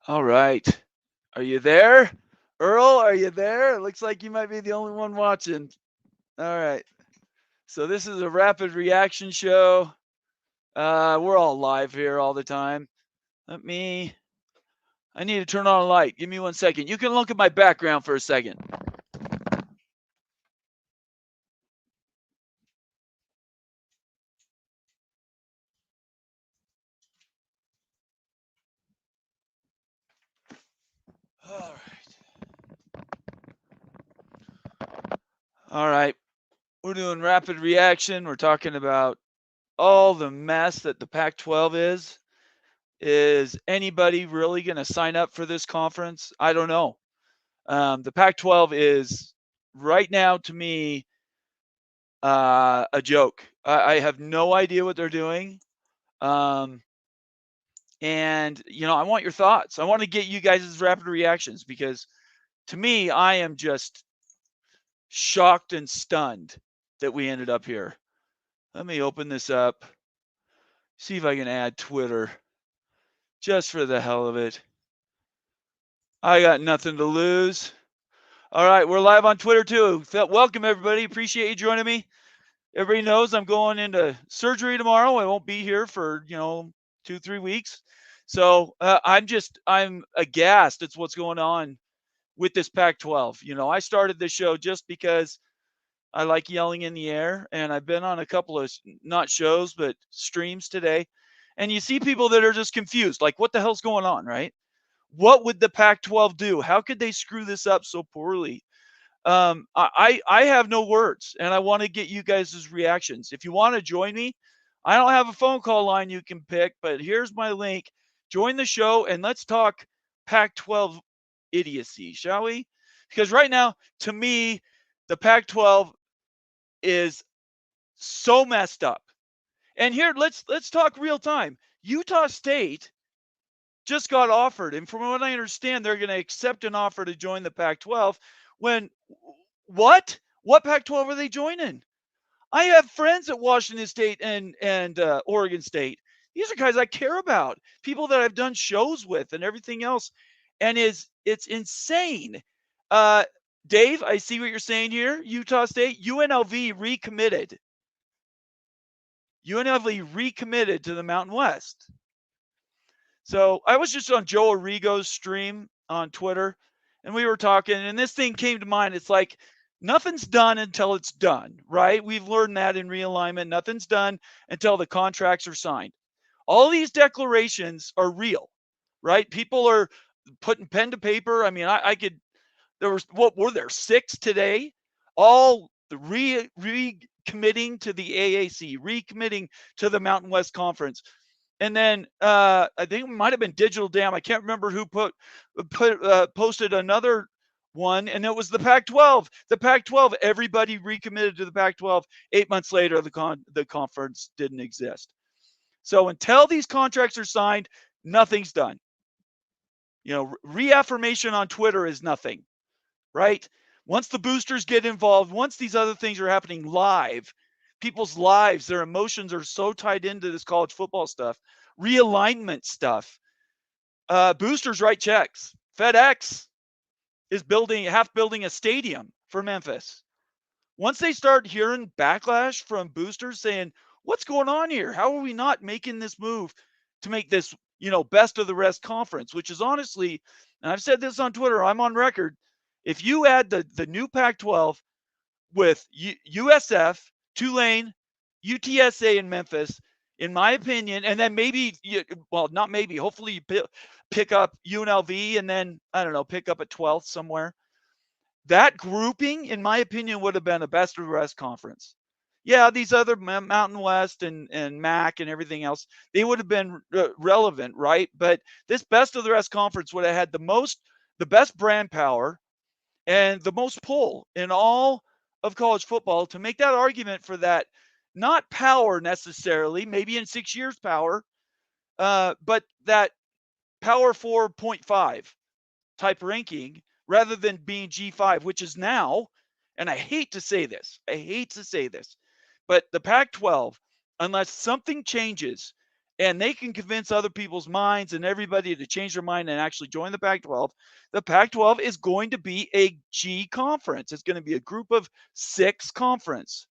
All right. Are you there? Earl, are you there? It looks like you might be the only one watching. All right. So this is a rapid reaction show. We're all live here all the time. I need to turn on a light. Give me 1 second. You can look at my background for a second. All right. All right. We're doing rapid reaction. We're talking about all the mess that the Pac-12 is. Is anybody really going to sign up for this conference? I don't know. The Pac-12 is right now to me a joke. I have no idea what they're doing, um, and I want your thoughts. I want to get you guys' rapid reactions because to me, I am just shocked and stunned that we ended up here. Let me open this up, see if I can add Twitter, just for the hell of it. I got nothing to lose. All right, we're live on Twitter too. Welcome everybody. Appreciate you joining me. Everybody knows I'm going into surgery tomorrow. I won't be here for 2-3 weeks. So I'm aghast at what's going on with this Pac-12. I started this show just because I like yelling in the air, and I've been on a couple of not shows but streams today, and you see people that are just confused, like what the hell's going on, right? What would the Pac-12 do? How could they screw this up so poorly? I have no words, and I want to get you guys' reactions. If you want to join me, I don't have a phone call line you can pick, but here's my link. Join the show and let's talk Pac-12 idiocy, shall we? Because right now, to me, the Pac-12 is so messed up. And here, let's talk real time. Utah State just got offered, and from what I understand, they're going to accept an offer to join the Pac-12. When what Pac-12 are they joining? I have friends at Washington State and Oregon State. These are guys I care about, people that I've done shows with and everything else, and it's insane. Uh, Dave, I see what you're saying here. Utah State, UNLV recommitted. UNLV recommitted to the Mountain West. So I was just on Joe Arrigo's stream on Twitter, and we were talking, and this thing came to mind. It's like nothing's done until it's done, right? We've learned that in realignment. Nothing's done until the contracts are signed. All these declarations are real, right? People are putting pen to paper. I mean, I could. There was what were there 6 today? All recommitting to the AAC, recommitting to the Mountain West Conference. And then I think it might have been Digital Dam. I can't remember who posted another one, and it was the Pac-12. The Pac-12. Everybody recommitted to the Pac-12. 8 months later, the conference didn't exist. So until these contracts are signed, nothing's done. Reaffirmation on Twitter is nothing, right? Once the boosters get involved, once these other things are happening live, people's lives, their emotions are so tied into this college football stuff, realignment stuff. Boosters write checks. FedEx is building a stadium for Memphis. Once they start hearing backlash from boosters saying, what's going on here? How are we not making this move to make this, best of the rest conference, which is honestly, and I've said this on Twitter, I'm on record. If you add the new Pac-12 with USF, Tulane, UTSA, and Memphis, in my opinion, and then maybe, not maybe, hopefully you pick up UNLV and then, I don't know, pick up a 12th somewhere. That grouping, in my opinion, would have been a best of the rest conference. Yeah, these other Mountain West and MAC and everything else, they would have been relevant, right? But this best of the rest conference would have had the best brand power and the most pull in all of college football to make that argument for that, not power necessarily, maybe in 6 years power, but that power 4.5 type ranking rather than being G5, which is now, and I hate to say this, but the Pac-12, unless something changes and they can convince other people's minds and everybody to change their mind and actually join the Pac-12. The Pac-12 is going to be a G conference. It's going to be a group of 6 conference.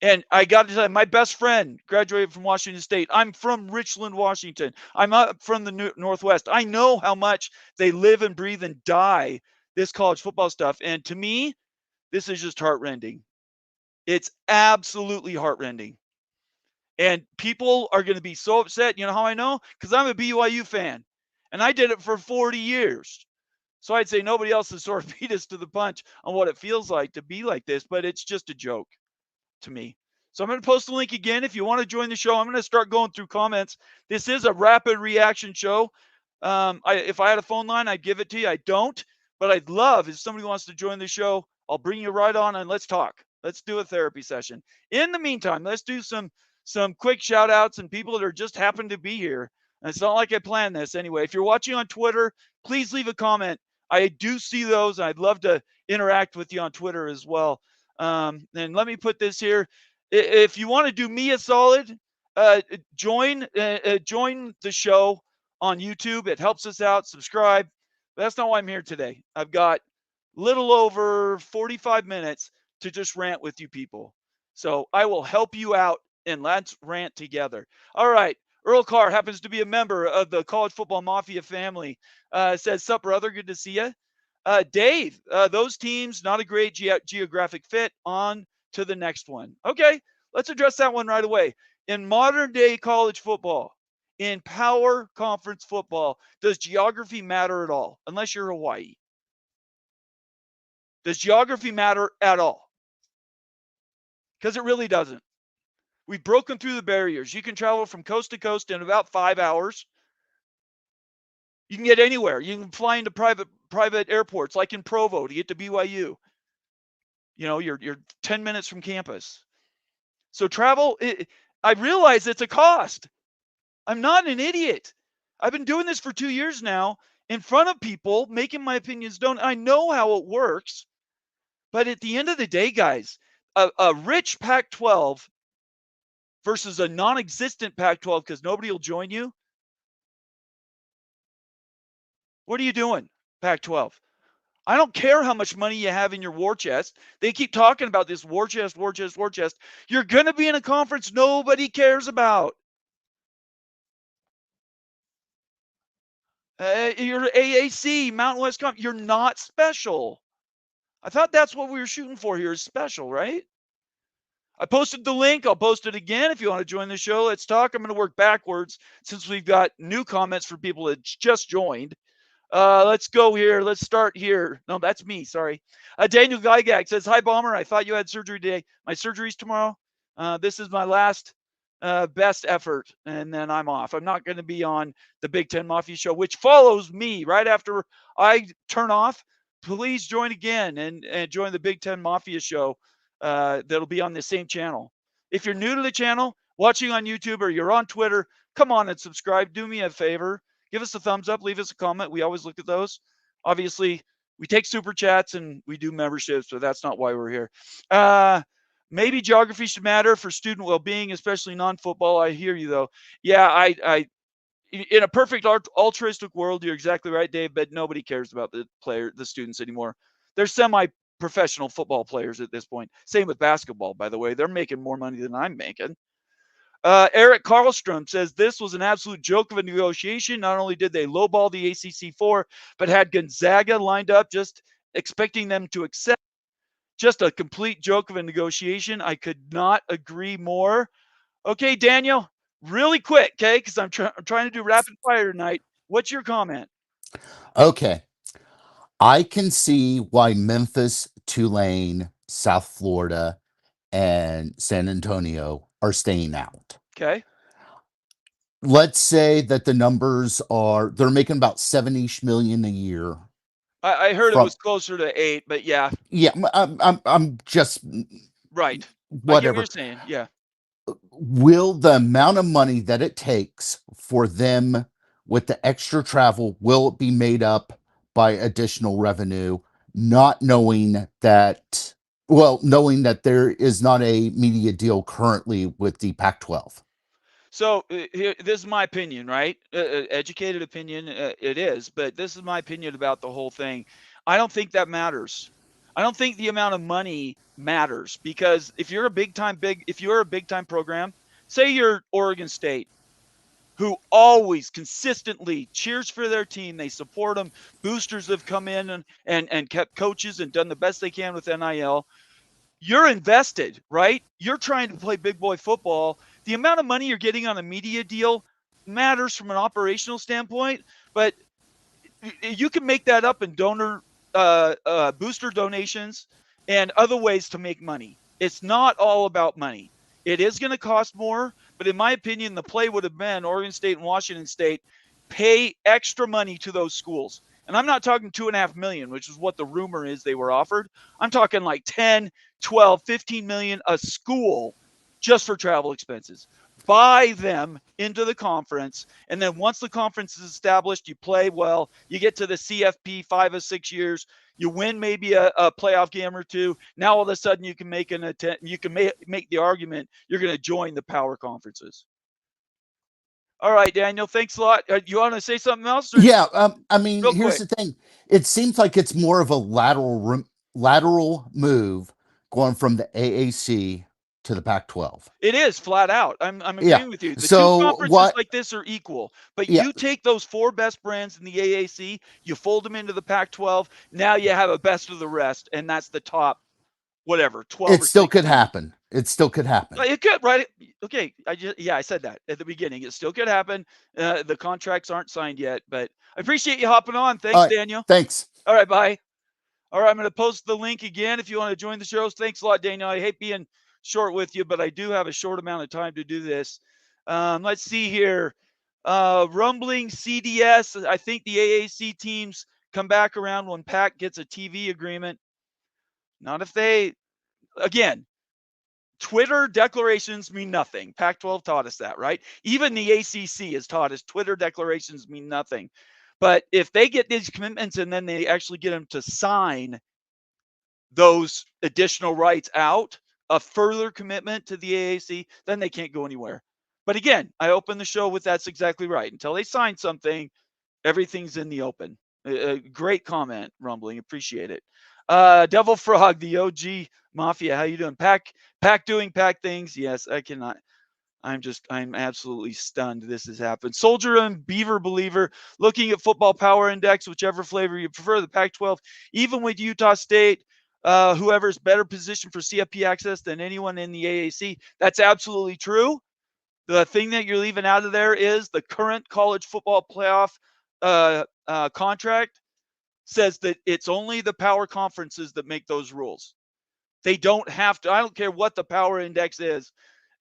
And I got to tell you, my best friend graduated from Washington State. I'm from Richland, Washington. I'm up from the Northwest. I know how much they live and breathe and die this college football stuff. And to me, this is just heartrending. It's absolutely heartrending. And people are going to be so upset. You know how I know? Because I'm a BYU fan. And I did it for 40 years. So I'd say nobody else has sort of beat us to the punch on what it feels like to be like this, but it's just a joke to me. So I'm going to post the link again. If you want to join the show, I'm going to start going through comments. This is a rapid reaction show. If I had a phone line, I'd give it to you. I don't, but I'd love if somebody wants to join the show. I'll bring you right on and let's talk. Let's do a therapy session. In the meantime, let's do some quick shout outs and people that are just happen to be here. And it's not like I planned this anyway. If you're watching on Twitter, please leave a comment. I do see those. I'd love to interact with you on Twitter as well. And let me put this here. If you want to do me a solid, join the show on YouTube. It helps us out. Subscribe. But that's not why I'm here today. I've got little over 45 minutes to just rant with you people. So I will help you out and let's rant together. All right. Earl Carr happens to be a member of the College Football Mafia family. Says, sup, brother? Good to see you. Dave, those teams, not a great geographic fit. On to the next one. Okay, let's address that one right away. In modern day college football, in power conference football, does geography matter at all? Unless you're Hawaii. Does geography matter at all? Because it really doesn't. We've broken through the barriers. You can travel from coast to coast in about 5 hours. You can get anywhere. You can fly into private airports, like in Provo, to get to BYU. You know, you're 10 minutes from campus. So travel, I realize it's a cost. I'm not an idiot. I've been doing this for 2 years now in front of people, making my opinions known. I know how it works. But at the end of the day, guys, a rich Pac-12 versus a non-existent Pac-12 because nobody will join you. What are you doing, Pac-12? I don't care how much money you have in your war chest. They keep talking about this war chest, war chest, war chest. You're going to be in a conference nobody cares about. You're AAC, Mountain West Conference. You're not special. I thought that's what we were shooting for here, is special, right? I posted the link. I'll post it again. If you want to join the show, let's talk. I'm going to work backwards since we've got new comments for people that just joined. Let's go here. Let's start here. No, that's me. Sorry. Daniel Gygax says, hi, Bomber. I thought you had surgery today. My surgery's tomorrow. This is my last best effort, and then I'm off. I'm not going to be on the Big Ten Mafia show, which follows me right after I turn off. Please join again and join the Big Ten Mafia show. That'll be on the same channel. If you're new to the channel, watching on YouTube or you're on Twitter, come on and subscribe. Do me a favor. Give us a thumbs up. Leave us a comment. We always look at those. Obviously, we take super chats and we do memberships, but that's not why we're here. Maybe geography should matter for student well-being, especially non-football. I hear you, though. Yeah, I in a perfect altruistic world, you're exactly right, Dave, but nobody cares about the students anymore. They're semi-professional football players at this point. Same with basketball, by the way. They're making more money than I'm making. Eric Karlstrom says this was an absolute joke of a negotiation. Not only did they lowball the ACC4, but had Gonzaga lined up, just expecting them to accept. Just a complete joke of a negotiation. I could not agree more. Okay, Daniel, really quick, okay, because I'm trying to do rapid fire tonight. What's your comment? Okay. I can see why Memphis, Tulane, South Florida, and San Antonio are staying out. Okay. Let's say that the numbers are they're making about 70 million a year. I heard it From was closer to 8, but yeah. Yeah, I'm just Right. I get what you're whatever. saying. Yeah. Will the amount of money that it takes for them with the extra travel, will it be made up by additional revenue, not knowing that, knowing that there is not a media deal currently with the Pac-12? So this is my opinion, right? Educated opinion, it is, but this is my opinion about the whole thing. I don't think that matters. I don't think the amount of money matters because if you're a big time program, say you're Oregon State, who always consistently cheers for their team, they support them. Boosters have come in and kept coaches and done the best they can with NIL. You're invested, right? You're trying to play big boy football. The amount of money you're getting on a media deal matters from an operational standpoint, but you can make that up in booster donations and other ways to make money. It's not all about money. It is going to cost more, but in my opinion, the play would have been Oregon State and Washington State pay extra money to those schools. And I'm not talking 2.5 million, which is what the rumor is they were offered. I'm talking like 10, 12, 15 million a school just for travel expenses. Buy them into the conference, and then once the conference is established, you play well. You get to the CFP 5 or 6 years. You win maybe a playoff game or two. Now all of a sudden you can make an attempt. You can make the argument you're going to join the power conferences. All right, Daniel. Thanks a lot. You want to say something else, or Yeah, I mean, real here's quick? the thing. It seems like it's more of a lateral move going from the AAC to the Pac-12. It is flat out. I'm Yeah. agreeing with you. The two So conferences what? like this are equal, but Yeah, you take those four best brands in the AAC, you fold them into the Pac-12. Now you have a best of the rest, and that's the top, whatever, 12 it or still could 16. happen. It still could happen. It could, right? Okay, I said that at the beginning. It still could happen. The contracts aren't signed yet, but I appreciate you hopping on. All Thanks, right. Daniel. Thanks. All right, bye. All right, I'm going to post the link again if you want to join the shows. Thanks a lot, Daniel. I hate being short with you, but I do have a short amount of time to do this. Let's see here. Rumbling CDS. I think the AAC teams come back around when PAC gets a TV agreement. Not if they, again, Twitter declarations mean nothing. Pac 12 taught us that, right? Even the ACC has taught us Twitter declarations mean nothing. But if they get these commitments and then they actually get them to sign those additional rights out, a further commitment to the AAC, then they can't go anywhere. But again, I opened the show with that's exactly right. Until they sign something, everything's in the open. Great comment, Rumbling. Appreciate it. Devil Frog, the OG Mafia. How you doing? Pack doing pack things. Yes, I cannot. I'm absolutely stunned this has happened. Soldier and Beaver Believer, looking at Football Power Index, whichever flavor you prefer, the Pac 12, even with Utah State, whoever's better positioned for CFP access than anyone in the AAC. That's absolutely true. The thing that you're leaving out of there is the current college football playoff contract says that it's only the power conferences that make those rules. They don't have to, I don't care what the power index is,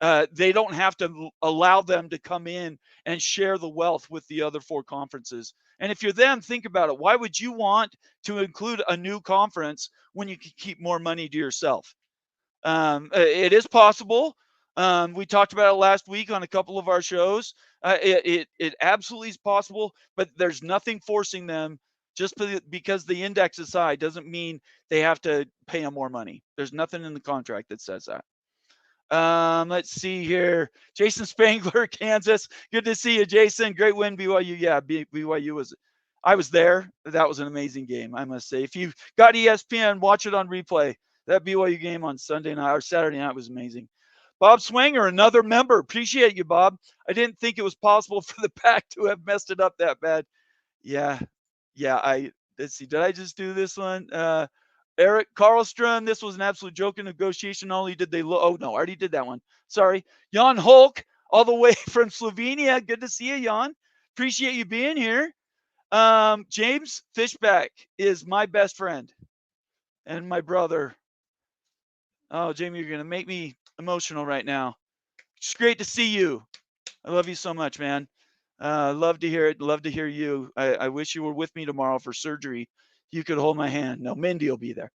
they don't have to allow them to come in and share the wealth with the other four conferences. And if you're them, think about it. Why would you want to include a new conference when you can keep more money to yourself? It is possible. We talked about it last week on a couple of our shows. It absolutely is possible, but there's nothing forcing them. Just because the index is high doesn't mean they have to pay them more money. There's nothing in the contract that says that. Let's see here. Jason Spangler, Kansas. Good to see you, Jason. Great win, BYU. Yeah, BYU was. I was there. That was an amazing game, I must say. If you got ESPN, watch it on replay. That BYU game on Sunday night or Saturday night was amazing. Bob Swanger, another member. Appreciate you, Bob. I didn't think it was possible for the Pac to have messed it up that bad. Yeah, yeah. Let's see. Did I just do this one? Eric Karlstrom, this was an absolute joke in negotiation. Not only did they oh no, I already did that one. Sorry. Jan Hulk, all the way from Slovenia. Good to see you, Jan. Appreciate you being here. James Fishback is my best friend and my brother. Oh, Jamie, you're gonna make me emotional right now. It's great to see you. I love you so much, man. Love to hear it. Love to hear you. I wish you were with me tomorrow for surgery. You could hold my hand. No, Mindy will be there.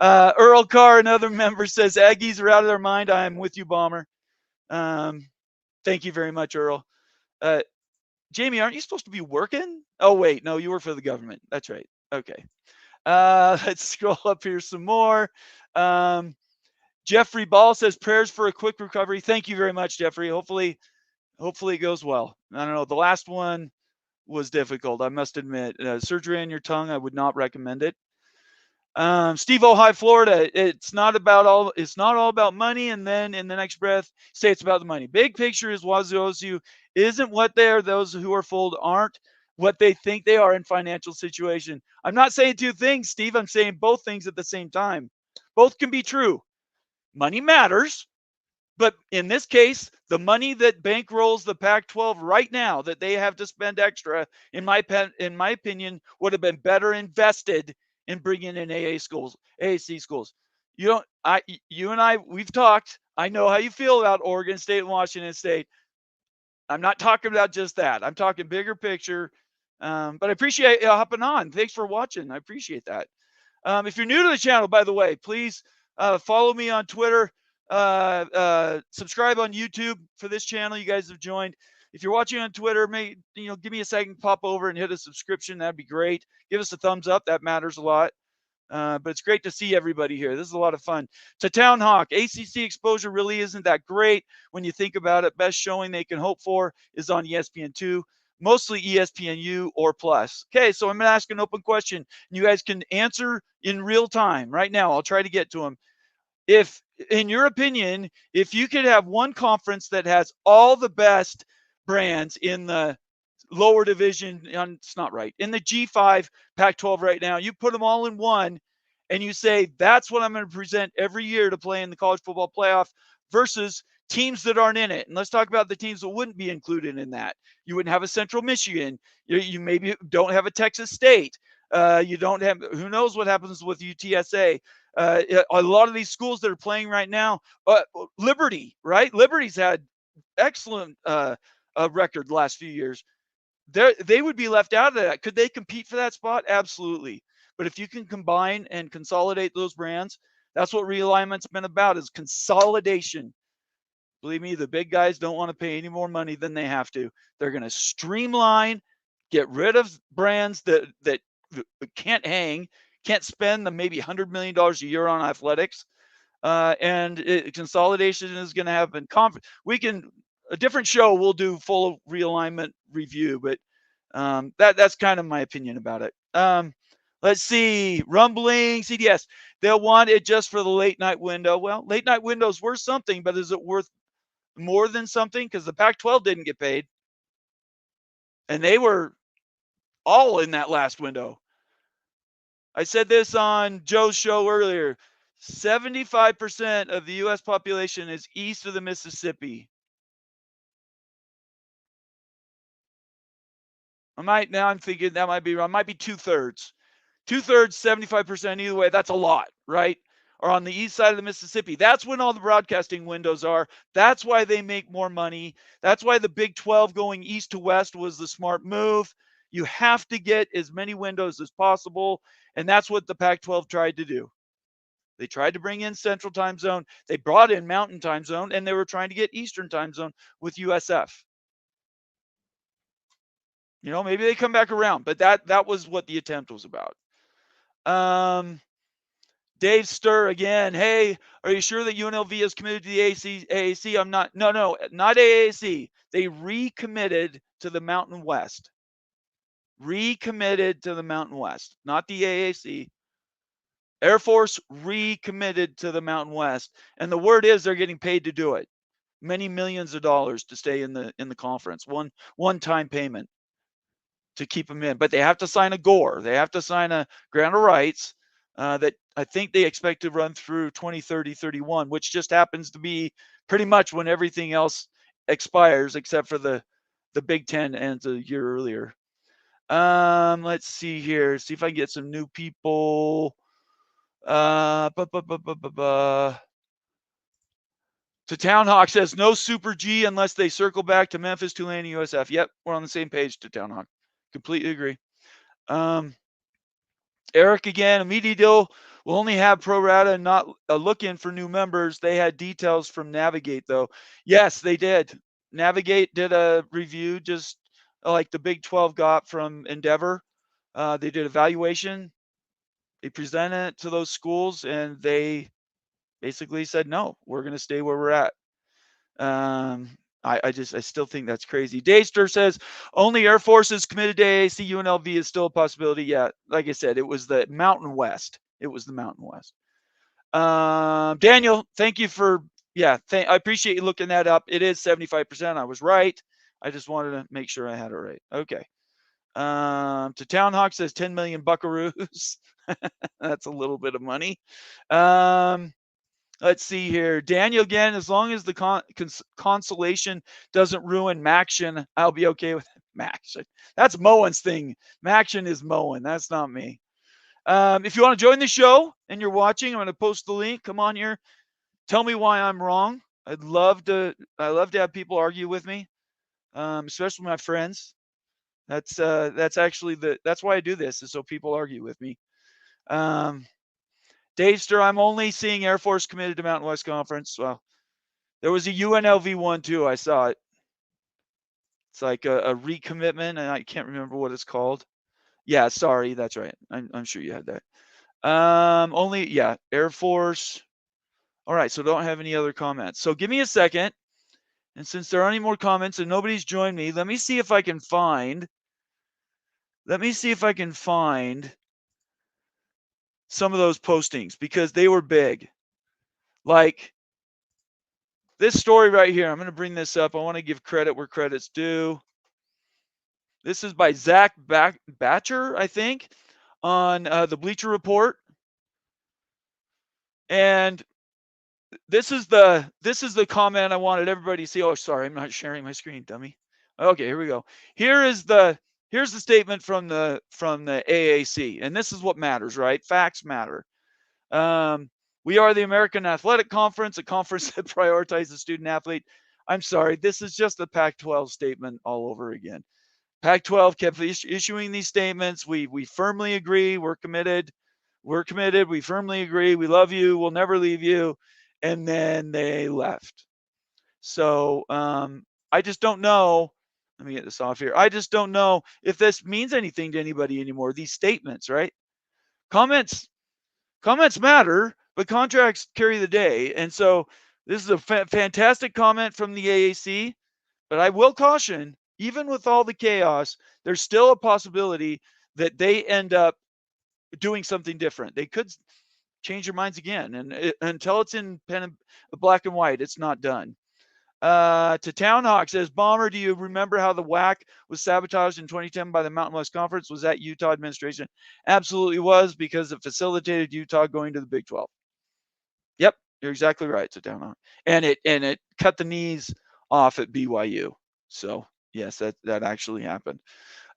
Earl Carr, another member, says Aggies are out of their mind. I am with you, Bomber. Thank you very much, Earl. Jamie, aren't you supposed to be working? Oh, wait. No, you work for the government. That's right. Okay. Let's scroll up here some more. Jeffrey Ball says prayers for a quick recovery. Thank you very much, Jeffrey. Hopefully Hopefully it goes well. I don't know. The last one was difficult, I must admit. Surgery on your tongue, I would not recommend it. Steve High Florida. It's not all about money, and then in the next breath say it's about the money. Big picture is Wazoo isn't what they are. Those who are fooled aren't what they think they are in financial situation. I'm not saying two things, Steve. I'm saying both things at the same time. Both can be true. Money matters, but in this case, the money that bankrolls the Pac-12 right now that they have to spend extra, in my opinion, would have been better invested in bringing in AAC schools. You and I, we've talked. I know how you feel about Oregon State and Washington State. I'm not talking about just that. I'm talking bigger picture. But I appreciate you hopping on. Thanks for watching. I appreciate that. If you're new to the channel, by the way, please follow me on Twitter. Subscribe on YouTube for this channel you guys have joined. If you're watching on Twitter, give me a second, pop over and hit a subscription. That'd be great. Give us a thumbs up. That matters a lot. But it's great to see everybody here. This is a lot of fun. To Town Hawk, ACC exposure really isn't that great when you think about it. Best showing they can hope for is on ESPN2, mostly ESPNU or Plus. Okay, so I'm going to ask an open question. You guys can answer in real time right now. I'll try to get to them. If, in your opinion, if you could have one conference that has all the best brands in the lower division, it's not right, in the G5 Pac-12 right now, you put them all in one and you say, that's what I'm going to present every year to play in the college football playoff versus teams that aren't in it. And let's talk about the teams that wouldn't be included in that. You wouldn't have a Central Michigan. You maybe don't have a Texas State. You don't have, who knows what happens with UTSA. A lot of these schools that are playing right now, Liberty, right? Liberty's had excellent record the last few years. They would be left out of that. Could they compete for that spot? Absolutely. But if you can combine and consolidate those brands, that's what realignment's been about, is consolidation. Believe me, the big guys don't want to pay any more money than they have to. They're going to streamline, get rid of brands that can't hang, can't spend the maybe $100 million a year on athletics. Consolidation is going to happen. A different show we'll do full realignment review, but that's kind of my opinion about it. Let's see, rumbling CDS. They'll want it just for the late night window. Well, late night window's worth something, but is it worth more than something? Because the Pac-12 didn't get paid, and they were all in that last window. I said this on Joe's show earlier. 75% of the U.S. population is east of the Mississippi. I'm thinking that might be wrong. It might be 2/3. 2/3, 75%, either way, that's a lot, right? Or on the east side of the Mississippi. That's when all the broadcasting windows are. That's why they make more money. That's why the Big 12 going east to west was the smart move. You have to get as many windows as possible, and that's what the Pac-12 tried to do. They tried to bring in Central Time Zone. They brought in Mountain Time Zone, and they were trying to get Eastern Time Zone with USF. Maybe they come back around, but that was what the attempt was about. Dave Stir again. Hey, are you sure that UNLV is committed to the AAC? I'm not. No, not AAC. They recommitted to the Mountain West. Recommitted to the Mountain West, not the AAC. Air Force recommitted to the Mountain West, and the word is they're getting paid to do it. Many millions of dollars to stay in the conference. One-time payment to keep them in, but they have to sign a GOR. They have to sign a grant of rights that I think they expect to run through 2030-31, which just happens to be pretty much when everything else expires, except for the Big Ten ends a year earlier. Let's see here. See if I can get some new people. To Town Hawk says no Super G unless they circle back to Memphis, Tulane, USF. Yep, we're on the same page. To Town Hawk. Completely agree. Eric again, a media deal will only have pro rata and not look in for new members. They had details from Navigate, though. Yes, they did. Navigate did a review just like the Big 12 got from Endeavor. They did evaluation. They presented it to those schools, and they basically said, no, we're going to stay where we're at. I still think that's crazy. Dayster says only Air Force is committed to AAC. UNLV is still a possibility. Yeah, like I said, it was the Mountain West. It was the Mountain West. Daniel, thank you for I appreciate you looking that up. It is 75%. I was right. I just wanted to make sure I had it right. Okay. To Town Hawk says 10 million buckaroos. That's a little bit of money. Let's see here. Daniel again, as long as the consolation doesn't ruin Maction, I'll be okay with it. Maction. That's Moen's thing. Maction is Moen. That's not me. If you want to join the show and you're watching, I'm going to post the link. Come on here. Tell me why I'm wrong. I love to have people argue with me, especially my friends. That's actually that's why I do this, is so people argue with me. Davester, I'm only seeing Air Force committed to Mountain West Conference. Well, there was a UNLV one too. I saw it. It's like a recommitment, and I can't remember what it's called. Yeah, sorry, that's right. I'm sure you had that. Only Air Force. All right, so don't have any other comments. So give me a second, and since there aren't any more comments and nobody's joined me, let me see if I can find. Some of those postings because they were big. Like this story right here. I'm going to bring this up. I want to give credit where credit's due. This is by Zach Batcher, I think, on the Bleacher Report. And this is the comment I wanted everybody to see. Oh, sorry, I'm not sharing my screen, dummy. Okay, here we go. Here's the statement from the AAC, and this is what matters, right? Facts matter. We are the American Athletic Conference, a conference that prioritizes student athlete. I'm sorry, this is just the Pac-12 statement all over again. Pac-12 kept issuing these statements. We firmly agree. We're committed. We firmly agree. We love you. We'll never leave you. And then they left. So I just don't know. Let me get this off here. I just don't know if this means anything to anybody anymore. These statements, right? Comments matter, but contracts carry the day. And so this is a fantastic comment from the AAC. But I will caution, even with all the chaos, there's still a possibility that they end up doing something different. They could change their minds again. And until it's in black and white, it's not done. To Town Hawk says, Bomber, do you remember how the WAC was sabotaged in 2010 by the Mountain West Conference? Was that Utah administration? Absolutely was, because it facilitated Utah going to the Big 12. Yep, you're exactly right, to Town Hawk. And it cut the knees off at BYU. So yes, that actually happened.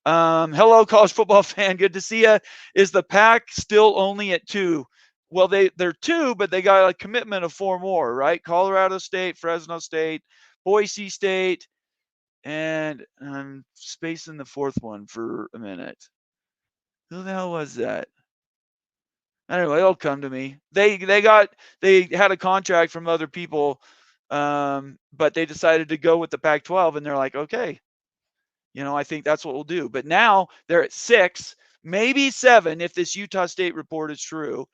Hello, college football fan. Good to see you. Is the PAC still only at 2? Well, they're 2, but they got a commitment of 4 more, right? Colorado State, Fresno State, Boise State, and I'm spacing the 4th one for a minute. Who the hell was that? Anyway, it'll come to me. They had a contract from other people, but they decided to go with the Pac-12, and they're like, okay, I think that's what we'll do. But now they're at 6, maybe 7 if this Utah State report is true.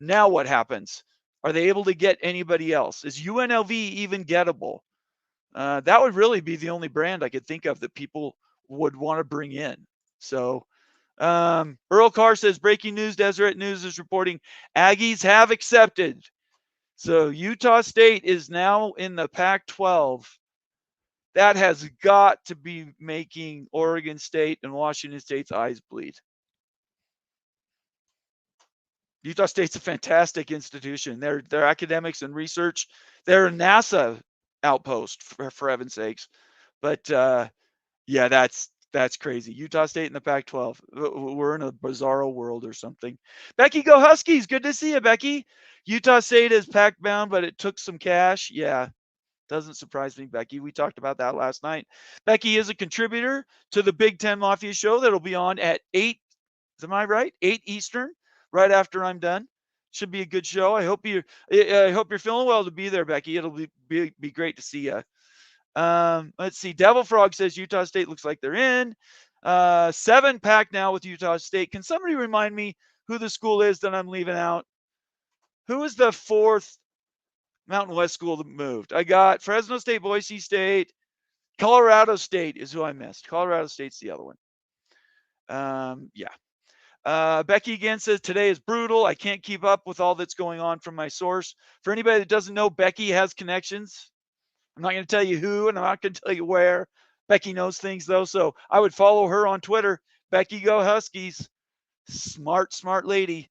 Now what happens? Are they able to get anybody else? Is UNLV even gettable? That would really be the only brand I could think of that people would want to bring in. So Earl Carr says, breaking news, Deseret News is reporting Aggies have accepted. So Utah State is now in the Pac-12. That has got to be making Oregon State and Washington State's eyes bleed. Utah State's a fantastic institution. Their academics and research, they're a NASA outpost, for heaven's sakes. But yeah, that's crazy. Utah State in the Pac-12. We're in a bizarro world or something. Becky, go Huskies. Good to see you, Becky. Utah State is Pac bound, but it took some cash. Yeah, doesn't surprise me, Becky. We talked about that last night. Becky is a contributor to the Big Ten Mafia show that'll be on at 8. Am I right? 8 Eastern, right after I'm done. Should be a good show. I hope you're feeling well to be there, Becky. It'll be great to see you. Let's see. Devil Frog says Utah State looks like they're in. 7 Pac now with Utah State. Can somebody remind me who the school is that I'm leaving out? Who is the 4th? Mountain West school that moved. I got Fresno State, Boise State, Colorado State is who I missed. Colorado State's the other one. Yeah. Becky again says today is brutal. I can't keep up with all that's going on from my source. For anybody that doesn't know, Becky has connections. I'm not going to tell you who, and I'm not going to tell you where. Becky knows things though, so I would follow her on Twitter. Becky, go Huskies! Smart, smart lady.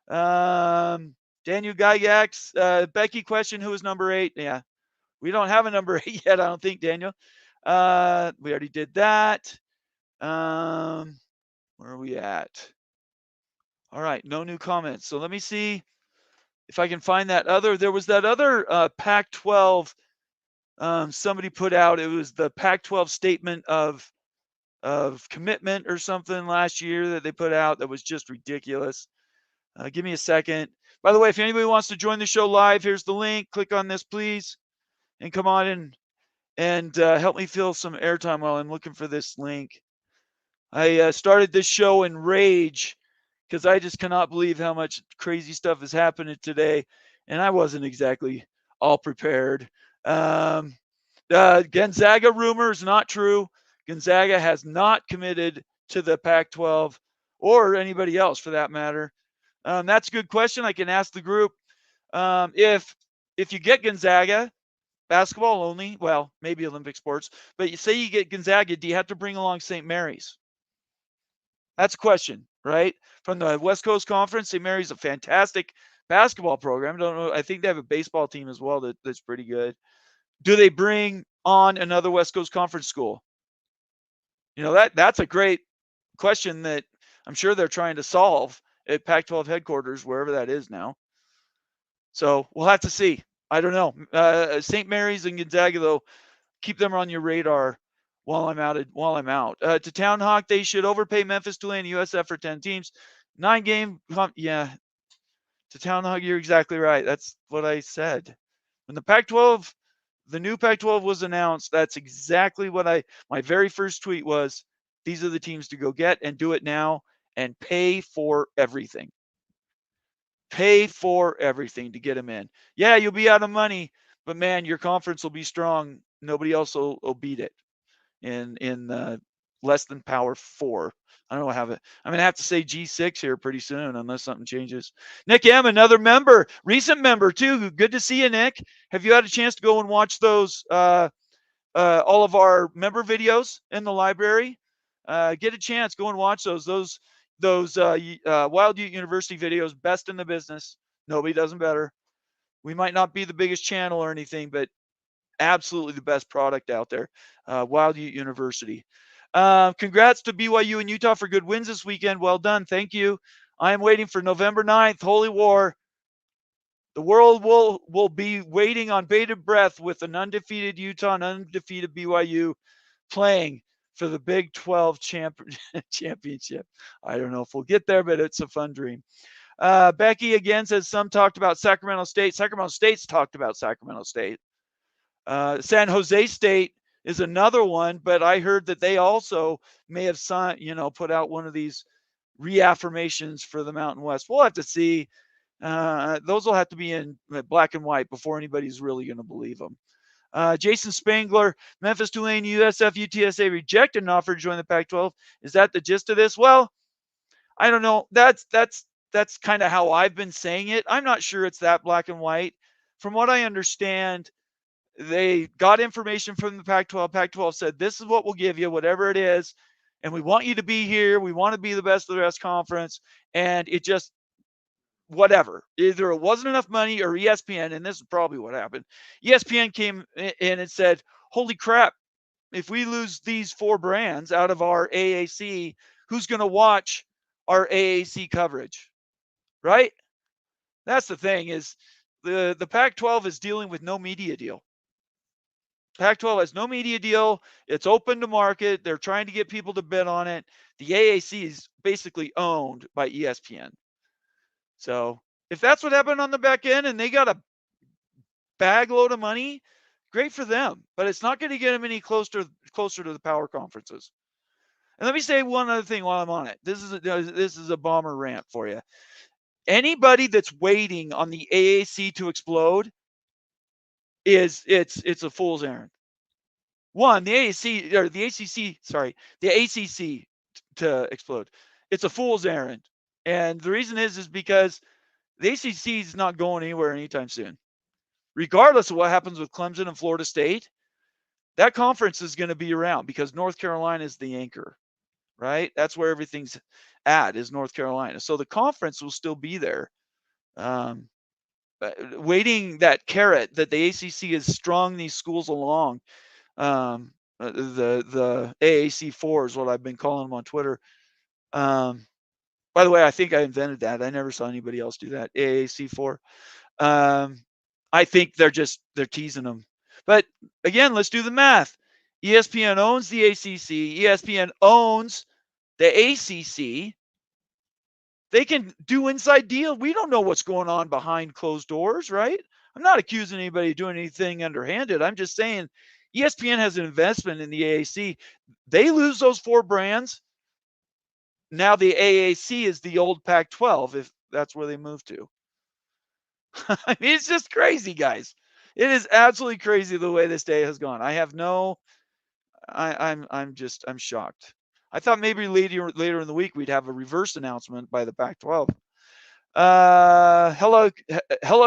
Daniel Gygax, Becky question: who is number 8? Yeah, we don't have a number 8 yet. I don't think, Daniel. We already did that. Where are we at? All right, no new comments. So let me see if I can find that other. There was that other Pac-12 somebody put out. It was the Pac-12 statement of commitment or something last year that they put out that was just ridiculous. Give me a second. By the way, if anybody wants to join the show live, here's the link. Click on this, please, and come on in and help me fill some airtime while I'm looking for this link. I started this show in rage because I just cannot believe how much crazy stuff is happening today, and I wasn't exactly all prepared. Gonzaga rumor is not true. Gonzaga has not committed to the Pac-12 or anybody else for that matter. That's a good question. I can ask the group. If you get Gonzaga, basketball only, well, maybe Olympic sports, but you say you get Gonzaga, do you have to bring along St. Mary's? That's a question, right? From the West Coast Conference, St. Mary's a fantastic basketball program. Don't know. I think they have a baseball team as well that's pretty good. Do they bring on another West Coast Conference school? That's a great question that I'm sure they're trying to solve at Pac-12 headquarters, wherever that is now. So we'll have to see. I don't know. St. Mary's and Gonzaga, though, keep them on your radar while I'm out. To Town Hawk, they should overpay Memphis, Tulane, USF for 10 teams. 9-game, yeah. To Town Hawk, you're exactly right. That's what I said. When the new Pac-12 was announced, that's exactly what my very first tweet was. These are the teams to go get and do it now and pay for everything. Pay for everything to get them in. Yeah, you'll be out of money, but man, your conference will be strong. Nobody else will beat it in less than power 4. I don't know how it. I'm gonna have to say G6 here pretty soon unless something changes. Nick M, another member, recent member too. Good to see you, Nick. Have you had a chance to go and watch those all of our member videos in the library? Get a chance, go and watch those. Those Wild Ute University videos, best in the business. Nobody does them better. We might not be the biggest channel or anything, but absolutely the best product out there. Wild Ute University. Congrats to BYU and Utah for good wins this weekend. Well done. Thank you. I am waiting for November 9th, Holy War. The world will be waiting on bated breath with an undefeated Utah and undefeated BYU playing for the Big 12 championship. I don't know if we'll get there, but it's a fun dream. Becky again says some talked about Sacramento State. Sacramento State's talked about Sacramento State. San Jose State is another one, but I heard that they also may have put out one of these reaffirmations for the Mountain West. We'll have to see. Those will have to be in black and white before anybody's really going to believe them. Jason Spangler, Memphis, Tulane, USF, UTSA rejected an offer to join the Pac-12. Is that the gist of this? Well, I don't know. That's kind of how I've been saying it. I'm not sure it's that black and white. From what I understand, they got information from the Pac-12. Pac-12 said, this is what we'll give you, whatever it is. And we want you to be here. We want to be the best of the rest conference. And it just, whatever. Either it wasn't enough money or ESPN, and this is probably what happened. ESPN came in and said, holy crap, if we lose these 4 brands out of our AAC, who's going to watch our AAC coverage? Right? That's the thing is the Pac-12 is dealing with no media deal. Pac-12 has no media deal. It's open to market. They're trying to get people to bid on it. The AAC is basically owned by ESPN. So if that's what happened on the back end and they got a bag load of money, great for them. But it's not going to get them any closer to the power conferences. And let me say one other thing while I'm on it. This is a bomber rant for you. Anybody that's waiting on the AAC to explode, it's a fool's errand. One, the AAC or the ACC, sorry, the ACC to explode. It's a fool's errand, and the reason is because the ACC is not going anywhere anytime soon. Regardless of what happens with Clemson and Florida State, that conference is going to be around because North Carolina is the anchor, right? That's where everything's at is North Carolina. So the conference will still be there. Um, Waiting that carrot that the ACC has strung these schools along. The AAC4 is what I've been calling them on Twitter. Um, by the way, I think I invented that. I never saw anybody else do that. AAC4. Um, I think they're teasing them. But again, let's do the math. ESPN owns the ACC. ESPN owns the ACC. They can do inside deal. We don't know what's going on behind closed doors, right? I'm not accusing anybody of doing anything underhanded. I'm just saying ESPN has an investment in the AAC. They lose those 4 brands. Now the AAC is the old Pac-12 if that's where they move to. I mean, it's just crazy, guys. It is absolutely crazy the way this day has gone. I have no I'm shocked. I thought maybe later in the week we'd have a reverse announcement by the Pac-12. Hello,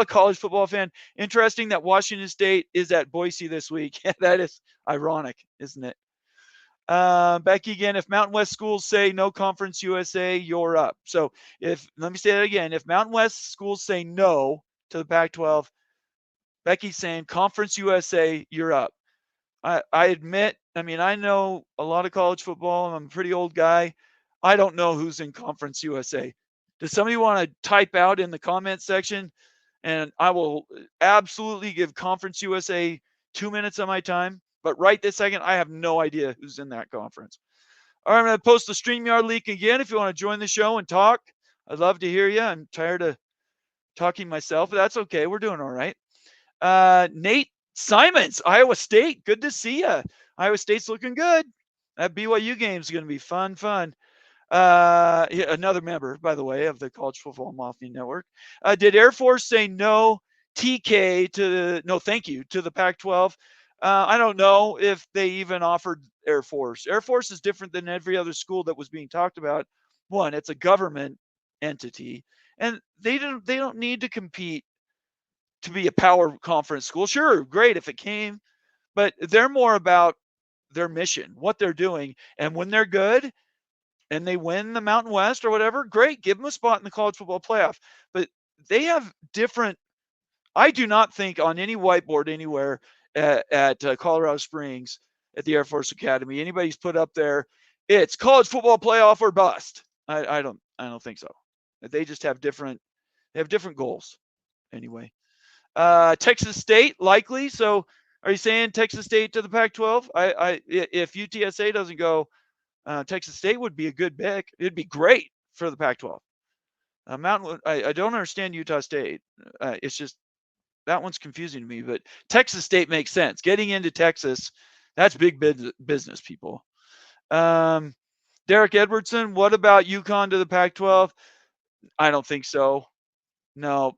college football fan. Interesting that Washington State is at Boise this week. That is ironic, isn't it? Becky again. If Mountain West schools say no Conference USA, you're up. So let me say that again. If Mountain West schools say no to the Pac-12, Becky's saying Conference USA, you're up. I admit, I mean, I know a lot of college football. I'm a pretty old guy. I don't know who's in Conference USA. Does somebody want to type out in the comment section? And I will absolutely give Conference USA 2 minutes of my time. But right this second, I have no idea who's in that conference. All right, I'm going to post the StreamYard link again if you want to join the show and talk. I'd love to hear you. I'm tired of talking myself, but that's okay. We're doing all right. Nate Simons, Iowa State. Good to see you. Iowa State's looking good. That BYU game is going to be fun. Another member, by the way, of the College Football Mafia Network. Did Air Force say no thank you to the Pac-12? I don't know if they even offered Air Force. Air Force is different than every other school that was being talked about. One, it's a government entity, and they don't need to compete to be a power conference school. Sure, great if it came, but they're more about their mission, what they're doing, and when they're good and they win the Mountain West or whatever, great, give them a spot in the college football playoff. But they have different. I do not think on any whiteboard anywhere at Colorado Springs at the Air Force Academy anybody's put up there. It's college football playoff or bust. I don't think so. They just have different. They have different goals anyway. Texas State likely. So are you saying Texas State to the Pac-12? If UTSA doesn't go, Texas State would be a good pick. It'd be great for the Pac-12. I don't understand Utah State. It's just that one's confusing to me. But Texas State makes sense. Getting into Texas, that's big business, people. Derek Edwardson, what about UConn to the Pac-12? I don't think so. No,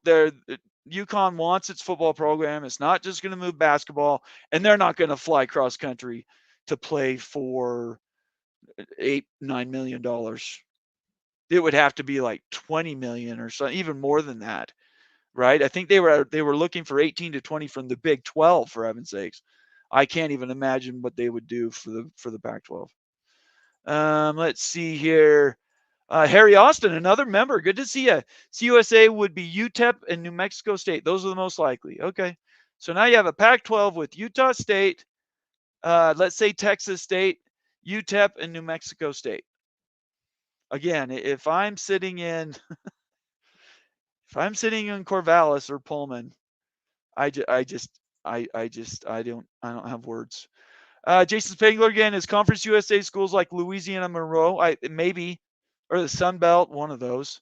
UConn wants its football program. It's not just going to move basketball, and they're not going to fly cross country to play for $8-9 million. It would have to be like 20 million or so, even more than that, right? I think they were looking for 18 to 20 from the Big 12, for heaven's sakes. I can't even imagine what they would do for the Pac-12. Let's see here. Harry Austin, another member. Good to see you. CUSA would be UTEP and New Mexico State. Those are the most likely. Okay. So now you have a Pac-12 with Utah State, let's say Texas State, UTEP, and New Mexico State. Again, if I'm sitting in Corvallis or Pullman, I don't have words. Jason Spangler again, is Conference USA schools like Louisiana Monroe? Maybe, or the Sun Belt, one of those.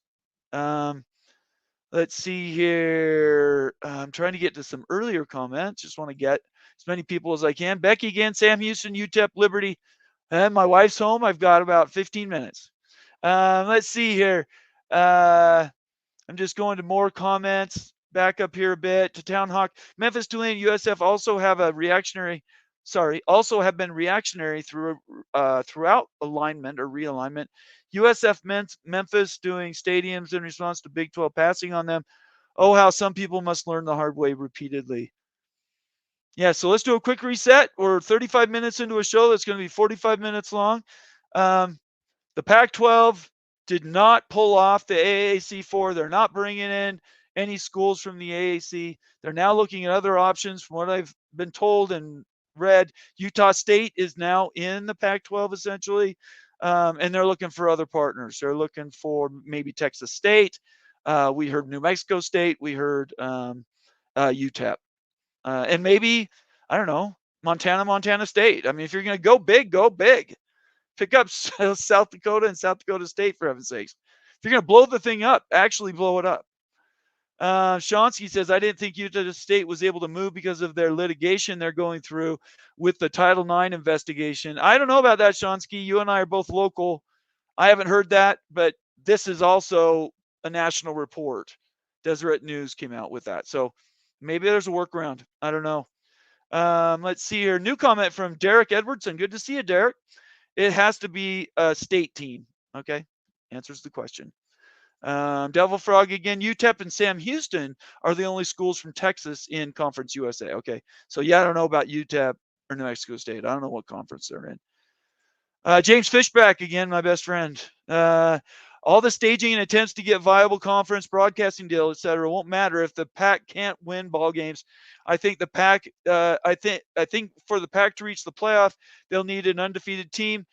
Let's see here. I'm trying to get to some earlier comments. Just want to get as many people as I can. Becky again, Sam Houston, UTEP, Liberty. And my wife's home. I've got about 15 minutes. Let's see here. I'm just going to more comments. back up here a bit to Town Hawk. Memphis, Tulane, USF also have a reactionary. Sorry, also have been reactionary throughout alignment or realignment. USF Memphis doing stadiums in response to Big 12 passing on them. Oh, how some people must learn the hard way repeatedly. Yeah, so let's do a quick reset. We're 35 minutes into a show that's going to be 45 minutes long. Um, the Pac-12 did not pull off the AAC4. They're not bringing in any schools from the AAC. They're now looking at other options. From what I've been told and read, Utah State is now in the Pac-12 essentially, and they're looking for other partners. They're looking for maybe Texas State. We heard New Mexico State. We heard UTEP. And maybe, I don't know, Montana State. I mean, if you're going to go big, go big. Pick up South Dakota and South Dakota State, for heaven's sakes. If you're going to blow the thing up, actually blow it up. Shonsky says, I didn't think Utah State was able to move because of their litigation they're going through with the Title IX investigation. I don't know about that, Shonsky. You and I are both local. I haven't heard that, but this is also a national report. Deseret News came out with that. So maybe there's a workaround. I don't know. Let's see here. New comment from Derek Edwardson. Good to see you, Derek. It has to be a state team. Okay. Answers the question. Devil Frog again. UTEP and Sam Houston are the only schools from Texas in Conference USA. Okay. So, yeah, I don't know about UTEP or New Mexico State. I don't know what conference they're in. James Fishback again, my best friend. All the staging and attempts to get viable conference broadcasting deal, etc., won't matter if the PAC can't win ball games. I think the PAC. I think for the PAC to reach the playoff, they'll need an undefeated team.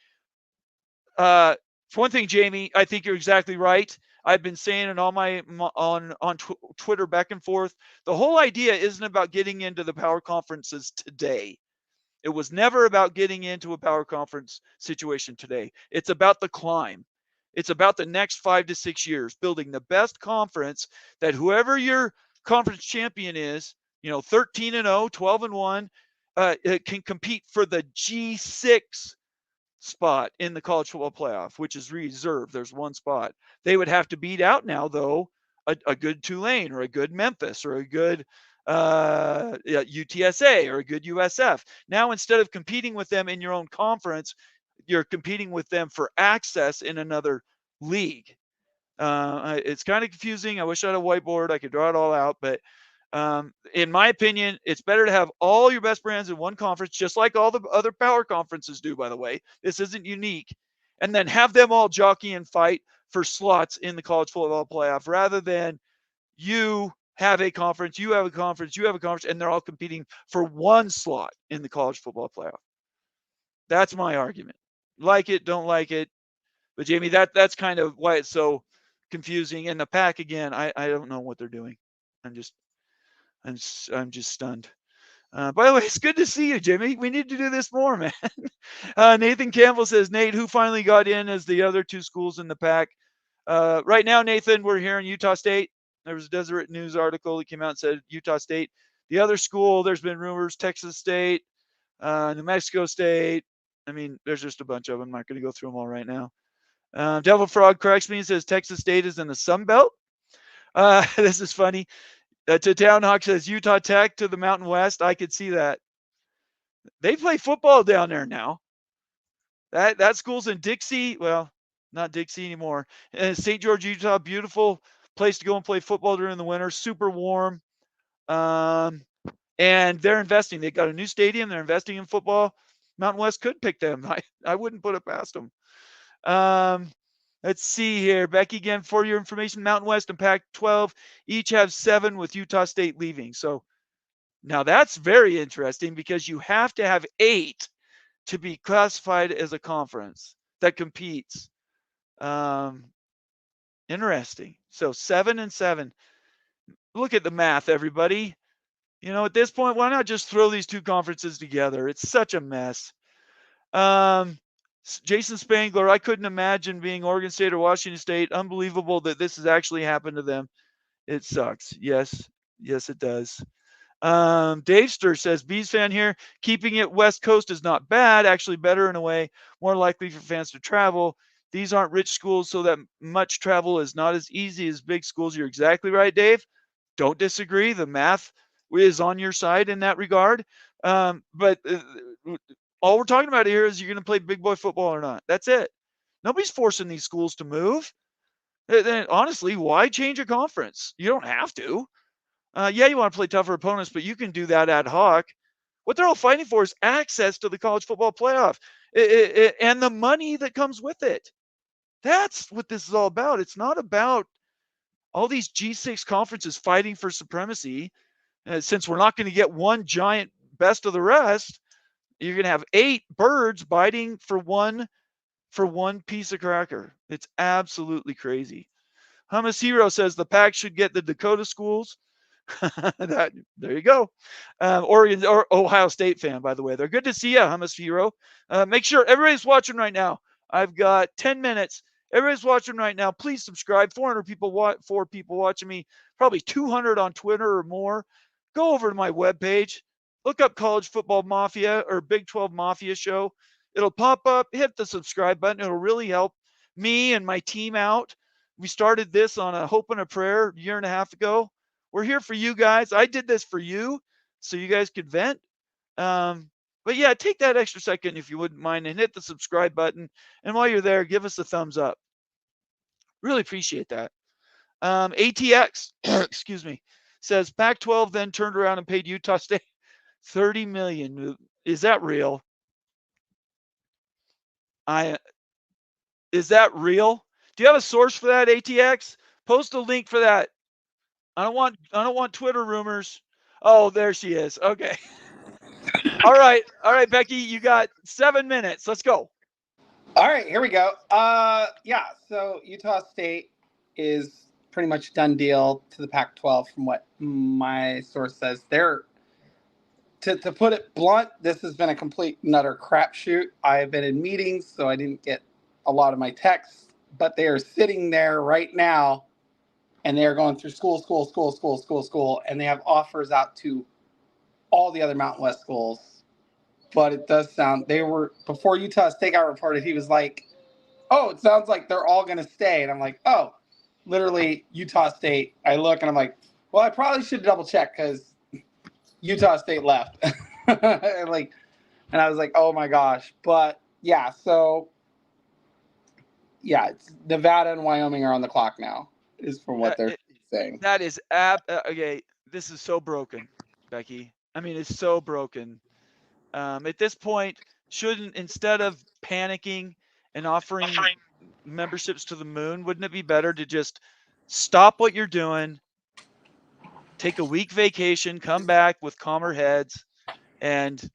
For one thing, Jamie, I think you're exactly right. I've been saying it on Twitter back and forth. The whole idea isn't about getting into the power conferences today. It was never about getting into a power conference situation today. It's about the climb. It's about the next 5 to 6 years, building the best conference that whoever your conference champion is, 13 and 0, 12 and 1, can compete for the G6 spot in the college football playoff, which is reserved. There's one spot. They would have to beat out now, though, a good Tulane or a good Memphis or a good UTSA or a good USF. Now, instead of competing with them in your own conference, you're competing with them for access in another league. It's kind of confusing. I wish I had a whiteboard. I could draw it all out, but in my opinion, it's better to have all your best brands in one conference, just like all the other power conferences do, by the way. This isn't unique. And then have them all jockey and fight for slots in the college football playoff rather than you have a conference, you have a conference, you have a conference, and they're all competing for one slot in the college football playoff. That's my argument. Like it, don't like it. But Jamie, that's kind of why it's so confusing. And the PAC again, I don't know what they're doing. I'm just stunned. By the way, it's good to see you, Jimmy. We need to do this more, man. Nathan Campbell says, Nate, who finally got in as the other two schools in the PAC? Right now, Nathan, we're here in Utah State. There was a Deseret News article that came out and said Utah State. The other school, there's been rumors, Texas State, New Mexico State. I mean, there's just a bunch of them. I'm not going to go through them all right now. Devil Frog corrects me and says Texas State is in the Sun Belt. This is funny. To Town Hawk says Utah Tech to the Mountain West. I could see that. They play football down there now. That school's in Dixie. Well, not Dixie anymore. St. George, Utah. Beautiful place to go and play football during the winter. Super warm. And they're investing. They got a new stadium. They're investing in football. Mountain West could pick them. I wouldn't put it past them. Let's see here. Becky, again, for your information, Mountain West and Pac-12 each have 7 with Utah State leaving. So now that's very interesting because you have to have 8 to be classified as a conference that competes. Interesting. So 7 and 7. Look at the math, everybody. At this point, why not just throw these two conferences together? It's such a mess. Jason Spangler, I couldn't imagine being Oregon State or Washington State. Unbelievable that this has actually happened to them. It sucks. Yes, it does. Dave Stur says, Bees fan here. Keeping it West Coast is not bad. Actually better in a way. More likely for fans to travel. These aren't rich schools, so that much travel is not as easy as big schools. You're exactly right, Dave. don't disagree. The math is on your side in that regard. But all we're talking about here is you're going to play big boy football or not. That's it. Nobody's forcing these schools to move. Then honestly, why change a conference? You don't have to. Yeah, you want to play tougher opponents, but you can do that ad hoc. What they're all fighting for is access to the college football playoff and the money that comes with it. That's what this is all about. It's not about all these G6 conferences fighting for supremacy. Since we're not going to get one giant best of the rest, you're going to have 8 birds biting for one piece of cracker. It's absolutely crazy. Hummus Hero says the PAC should get the Dakota schools. There you go. Oregon or Ohio State fan, by the way. They're good to see you, Hummus Hero. Make sure everybody's watching right now. I've got 10 minutes. Everybody's watching right now. Please subscribe. 400 people, 4 people watching me. Probably 200 on Twitter or more. Go over to my webpage. Look up College Football Mafia or Big 12 Mafia Show. It'll pop up. Hit the subscribe button. It'll really help me and my team out. We started this on a hope and a prayer a year and a half ago. We're here for you guys. I did this for you so you guys could vent. But yeah, take that extra second if you wouldn't mind and hit the subscribe button. And while you're there, give us a thumbs up. Really appreciate that. ATX, excuse me, says Pac-12 then turned around and paid Utah State $30 million. Is that real? Is that real? Do you have a source for that, ATX? Post a link for that. I don't want Twitter rumors. Oh, there she is. Okay. All right, Becky, you got 7 minutes. Let's go. All right, here we go. Yeah, so Utah State is pretty much done deal to the Pac-12 from what my source says. They're to put it blunt, this has been a complete and utter crapshoot. I have been in meetings, so I didn't get a lot of my texts, but they are sitting there right now, and they are going through school, and they have offers out to all the other Mountain West schools. But it does sound, they were, before Utah State got reported, he was like, oh, it sounds like they're all going to stay. And I'm like, oh, literally Utah State. I look and I'm like, well, I probably should double check because Utah State left. and I was like, oh my gosh. But yeah, so yeah, it's Nevada and Wyoming are on the clock now, is from what they're saying. That is okay. This is so broken, Becky. I mean, it's so broken. At this point, shouldn't, instead of panicking and offering memberships to the moon, wouldn't it be better to just stop what you're doing, take a week vacation, come back with calmer heads, and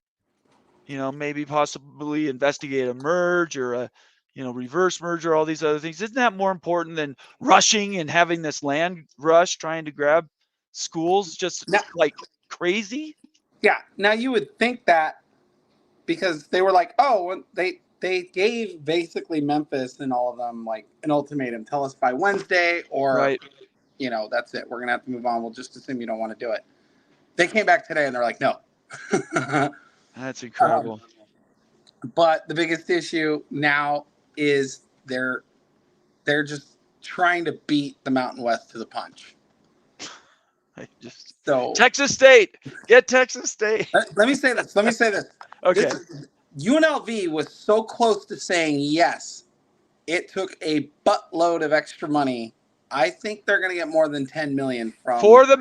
maybe possibly investigate a merge or a reverse merger, all these other things? Isn't that more important than rushing and having this land rush trying to grab schools just like crazy? Yeah. Now you would think that because they were like, oh, they gave basically Memphis and all of them like an ultimatum. Tell us by Wednesday or, right. That's it. We're going to have to move on. We'll just assume you don't want to do it. They came back today and they're like, no. That's incredible. But the biggest issue now is they're just trying to beat the Mountain West to the punch. So Texas State, get Texas State. Let me say this. Okay. UNLV was so close to saying yes. It took a buttload of extra money. I think they're going to get more than $10 million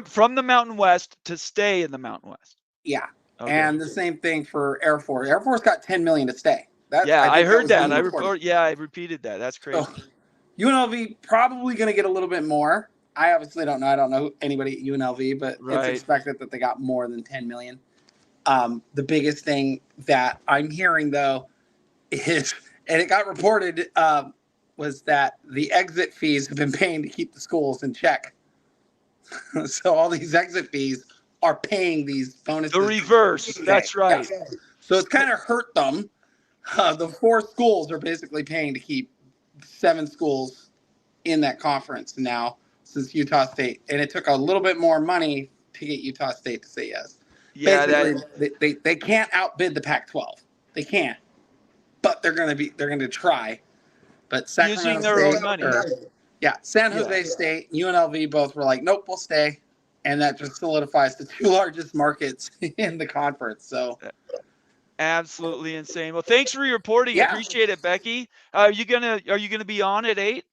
from the Mountain West to stay in the Mountain West. Yeah. Okay. And the same thing for Air Force. Air Force got $10 million to stay. I heard that. I repeated that. That's crazy. So, UNLV probably going to get a little bit more. I obviously don't know. I don't know anybody at UNLV, but It's expected that they got more than $10 million. The biggest thing that I'm hearing, though, is, and it got reported, was that the exit fees have been paying to keep the schools in check. So all these exit fees are paying these bonuses. The reverse. That's right. Yeah. So it's kind of hurt them. The 4 schools are basically paying to keep 7 schools in that conference now since Utah State. And it took a little bit more money to get Utah State to say yes. Yeah, they can't outbid the Pac-12. They can't. But they're going to try. But using their own money. San Jose State, UNLV both were like, nope, we'll stay. and that just solidifies the two largest markets in the conference. So absolutely insane. Well, thanks for your reporting. Yeah. Appreciate it, Becky. Are you gonna be on at 8?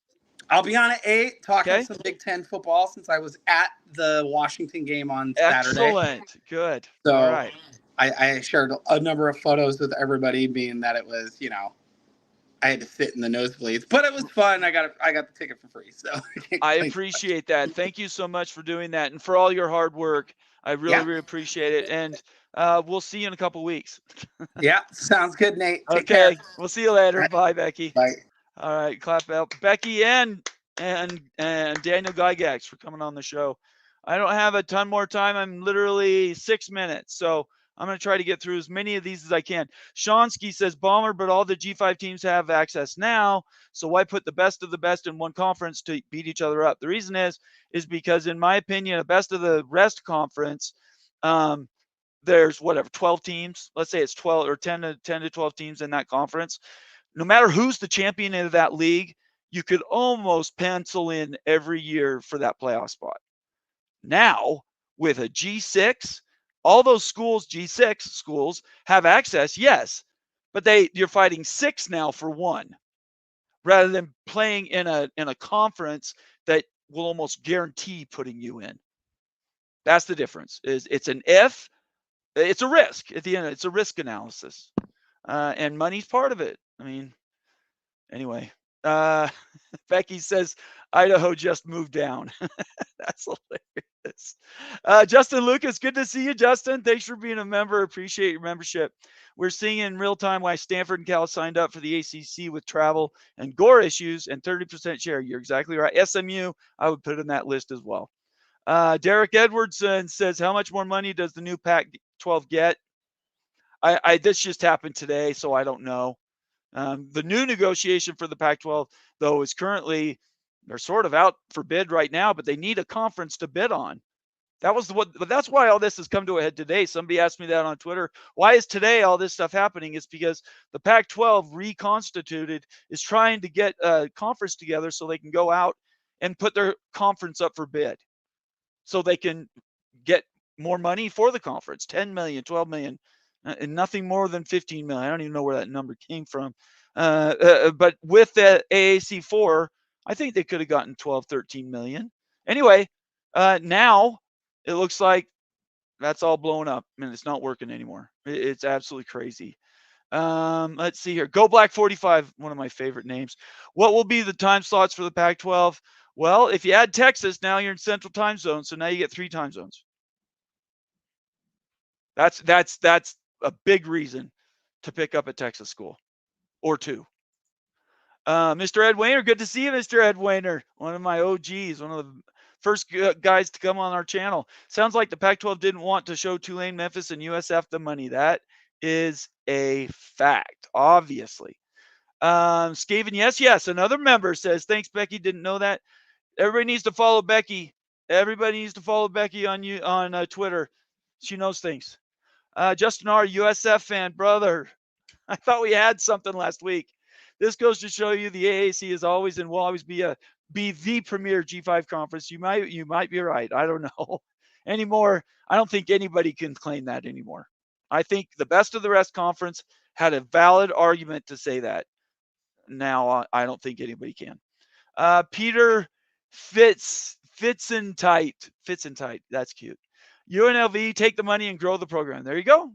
I'll be on at 8 talking Okay. some Big Ten football since I was at the Washington game on Saturday. Excellent. Good. So All right. I shared a number of photos with everybody, being that it was, I had to sit in the nosebleeds, but it was fun. I got the ticket for free, so I appreciate that. Thank you so much for doing that and for all your hard work. I really, really appreciate it. And we'll see you in a couple weeks. Yeah, sounds good, Nate. Take care. Okay. We'll see you later. Bye, Becky. Bye. All right. Clap out Becky and Daniel Gygax for coming on the show. I don't have a ton more time. I'm literally 6 minutes. So I'm going to try to get through as many of these as I can. Shonsky says, Bomber, but all the G5 teams have access now. So why put the best of the best in one conference to beat each other up? The reason is because, in my opinion, a best of the rest conference, there's 12 teams. Let's say it's 12 or 10 to 12 teams in that conference. No matter who's the champion of that league, you could almost pencil in every year for that playoff spot. Now, with a G6, all those schools, G6 schools, have access, yes, but you're fighting 6 now for 1, rather than playing in a conference that will almost guarantee putting you in. That's the difference. It's an if, it's a risk at the end. It's a risk analysis, and money's part of it. I mean, anyway, Becky says Idaho just moved down. That's hilarious. Justin Lucas, good to see you, Justin. Thanks for being a member. Appreciate your membership. We're seeing in real time why Stanford and Cal signed up for the ACC with travel and gore issues and 30% share. You're exactly right. SMU, I would put in that list as well. Derek Edwardson says, how much more money does the new Pac-12 get? This just happened today, so I don't know. The new negotiation for the Pac-12, though, is currently, they're sort of out for bid right now, but they need a conference to bid on. That's why all this has come to a head today. Somebody asked me that on Twitter. Why is today all this stuff happening? It's because the Pac-12 reconstituted is trying to get a conference together so they can go out and put their conference up for bid, so they can get more money for the conference, 10 million, 12 million, and nothing more than 15 million. I don't even know where that number came from. But with the AAC4, I think they could have gotten 12, 13 million. Anyway, now it looks like that's all blown up and it's not working anymore. It's absolutely crazy. Let's see here. Go Black 45, one of my favorite names. What will be the time slots for the Pac-12? Well, if you add Texas, now you're in Central Time Zone, so now you get 3 time zones. That's a big reason to pick up a Texas school or 2. Mr. Ed Wayner, good to see you, Mr. Ed Wayner, one of my OGs, one of the first guys to come on our channel. Sounds like the Pac-12 didn't want to show Tulane, Memphis, and USF the money. That is a fact, obviously. Skaven, yes. Another member says, thanks, Becky. Didn't know that. Everybody needs to follow Becky. Everybody needs to follow Becky on Twitter. She knows things. Justin R., USF fan, brother. I thought we had something last week. This goes to show you the AAC is always and will always be the premier G5 conference. You might be right. I don't know anymore. I don't think anybody can claim that anymore. I think the best of the rest conference had a valid argument to say that. Now I don't think anybody can. Peter fits in tight. That's cute. UNLV, take the money and grow the program. There you go.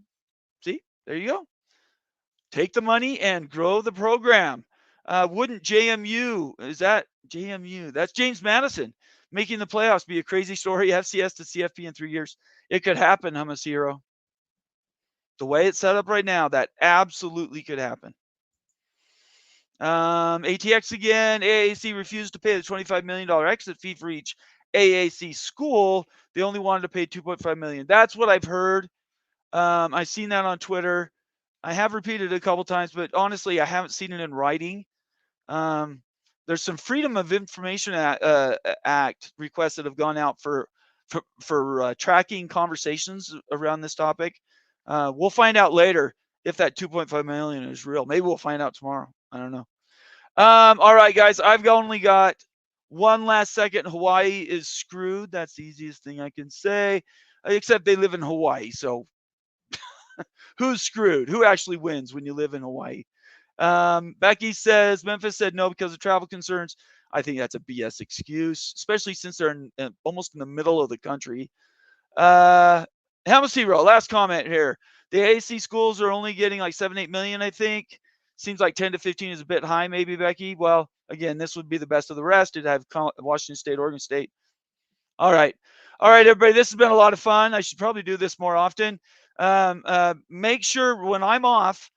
See, there you go. Take the money and grow the program. Wouldn't JMU, is that JMU? That's James Madison making the playoffs be a crazy story. FCS to CFP in 3 years. It could happen, Hamasiro. The way it's set up right now, that absolutely could happen. ATX again. AAC refused to pay the $25 million exit fee for each AAC school. They only wanted to pay $2.5 million. That's what I've heard. I've seen that on Twitter. I have repeated it a couple times, but honestly, I haven't seen it in writing. There's some Freedom of Information Act requests that have gone out for tracking conversations around this topic. We'll find out later if that 2.5 million is real. Maybe we'll find out tomorrow. I don't know. All right, guys, I've only got one last second. Hawaii is screwed. That's the easiest thing I can say, except they live in Hawaii. So who's screwed? Who actually wins when you live in Hawaii? Becky says Memphis said no because of travel concerns. I think that's a BS excuse, especially since they're almost in the middle of the country. Helmut Hero, last comment here. The AAC schools are only getting like 7-8 million, I think. Seems like 10 to 15 is a bit high, maybe, Becky. Well, again, this would be the best of the rest. It'd have Washington State, Oregon State. All right. All right, everybody. This has been a lot of fun. I should probably do this more often. Make sure when I'm off,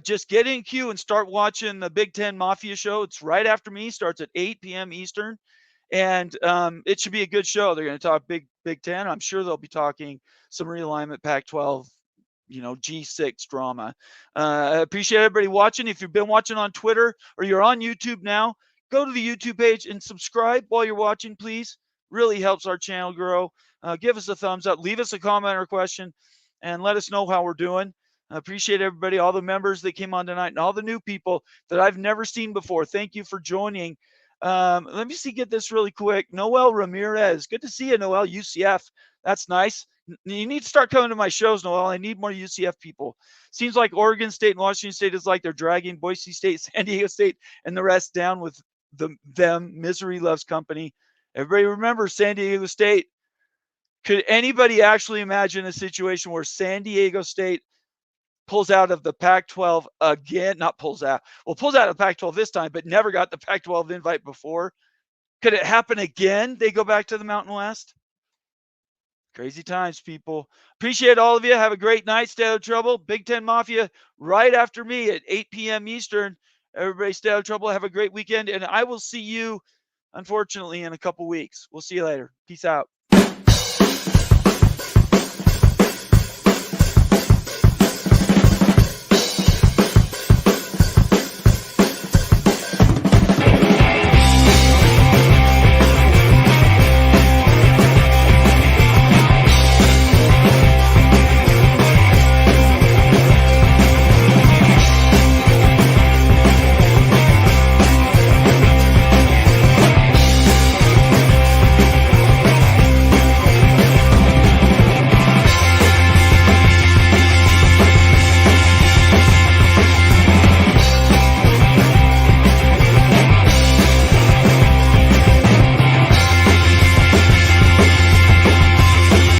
just get in queue and start watching the Big Ten Mafia show. It's right after me. Starts at 8 p.m. Eastern. And it should be a good show. They're going to talk Big Ten. I'm sure they'll be talking some realignment, Pac-12, G6 drama. I appreciate everybody watching. If you've been watching on Twitter or you're on YouTube now, go to the YouTube page and subscribe while you're watching, please. Really helps our channel grow. Give us a thumbs up. Leave us a comment or question, and let us know how we're doing. I appreciate everybody, all the members that came on tonight, and all the new people that I've never seen before. Thank you for joining. Let me get this really quick. Noel Ramirez. Good to see you, Noel. UCF. That's nice. You need to start coming to my shows, Noel. I need more UCF people. Seems like Oregon State and Washington State is like they're dragging Boise State, San Diego State, and the rest down with them. Misery loves company. Everybody remember San Diego State. Could anybody actually imagine a situation where San Diego State pulls out of the Pac-12 again? Not pulls out. Well, pulls out of the Pac-12 this time, but never got the Pac-12 invite before. Could it happen again? They go back to the Mountain West? Crazy times, people. Appreciate all of you. Have a great night. Stay out of trouble. Big Ten Mafia right after me at 8 p.m. Eastern. Everybody stay out of trouble. Have a great weekend. And I will see you, unfortunately, in a couple weeks. We'll see you later. Peace out.